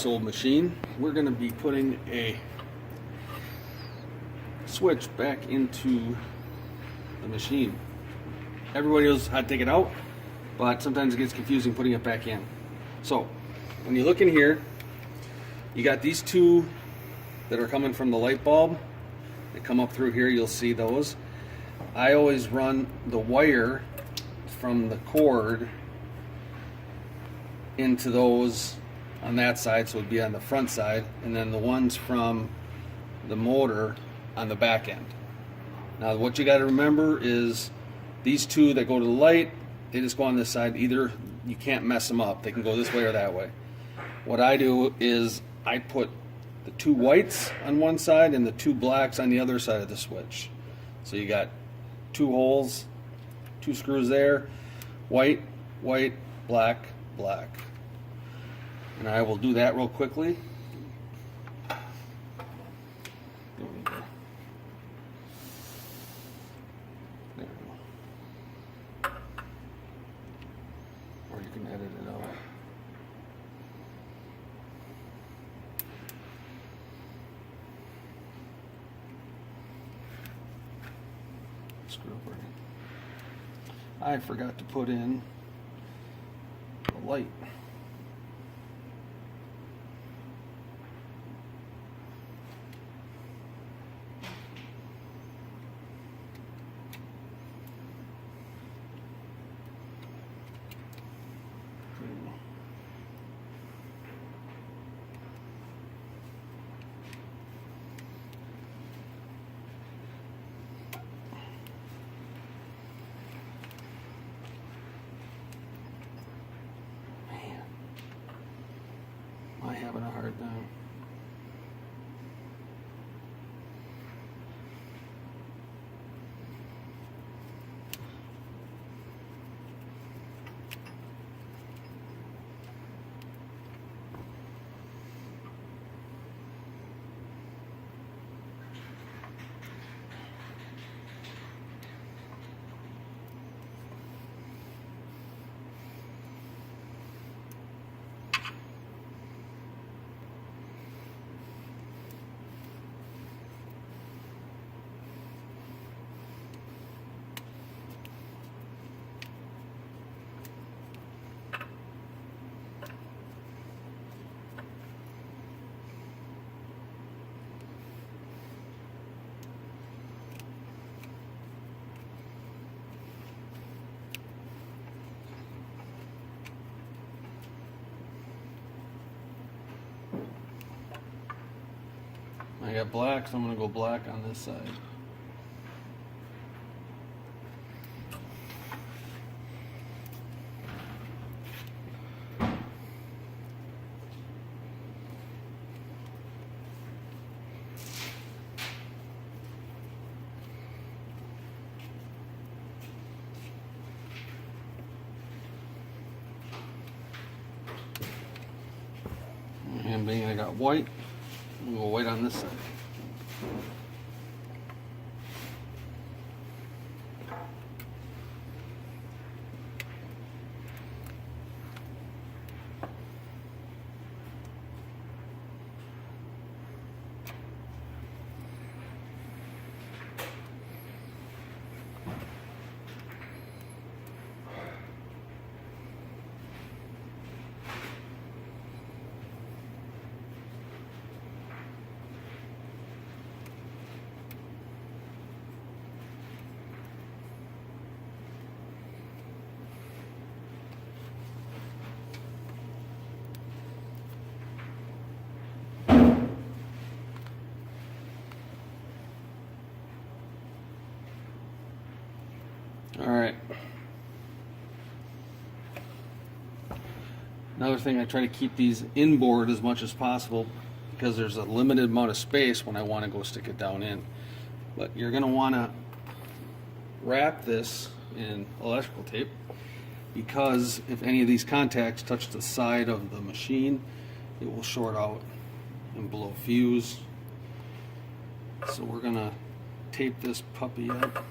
this old machine, we're going to be putting a switch back into the machine. Everybody knows how to take it out, but sometimes it gets confusing putting it back in. So when you look in here, you got these two that are coming from the light bulb. They come up through here, you'll see those. I always run the wire from the cord into those on that side, so it would be on the front side, and then the ones from the motor on the back end. Now what you got to remember is these two that go to the light, they just go on this side. Either you can't mess them up, they can go this way or that way. What I do is I put the two whites on one side and the two blacks on the other side of the switch. So you got two holes, two screws there, white, white, black, black. And I will do that real quickly. There we go. Or you can edit it out. Screw over. I forgot to put in the light. Having a hard time. I got black, so I'm going to go black on this side. And being I got white, we'll go white on this side. All right. Another thing, I try to keep these inboard as much as possible because there's a limited amount of space when I want to go stick it down in. But you're going to want to wrap this in electrical tape because if any of these contacts touch the side of the machine, it will short out and blow fuse. So we're going to tape this puppy up.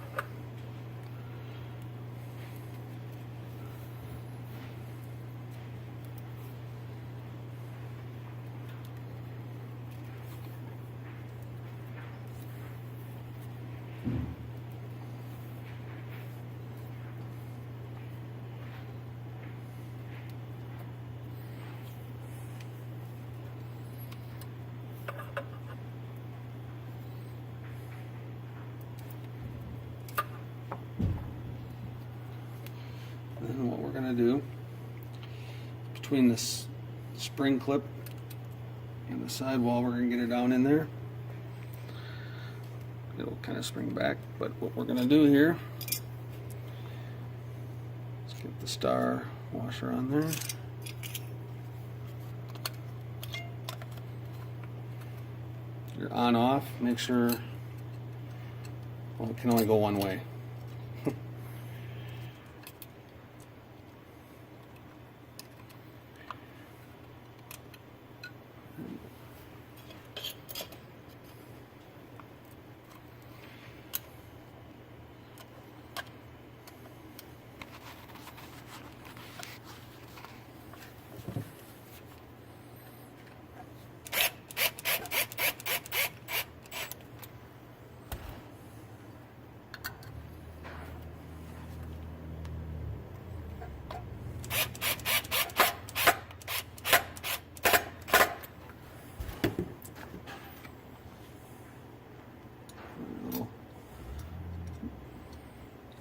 then what we're going to do, between this spring clip and the sidewall, we're going to get it down in there. It'll kind of spring back, but what we're going to do here is get the star washer on there. Your on off, make sure, well, it can only go one way.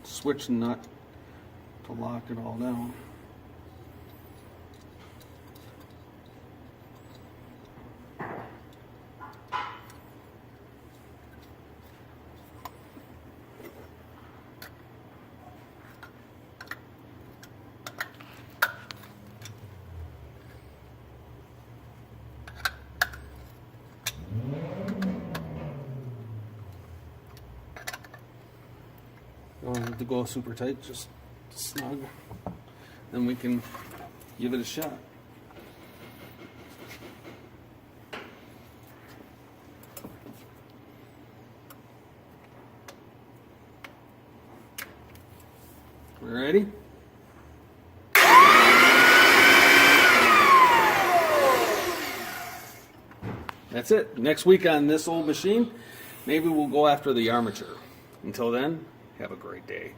Switch nut to lock it all down. Don't have to go super tight, just snug. Then we can give it a shot. We ready? That's it. Next week on this old machine, maybe we'll go after the armature. Until then, have a great day.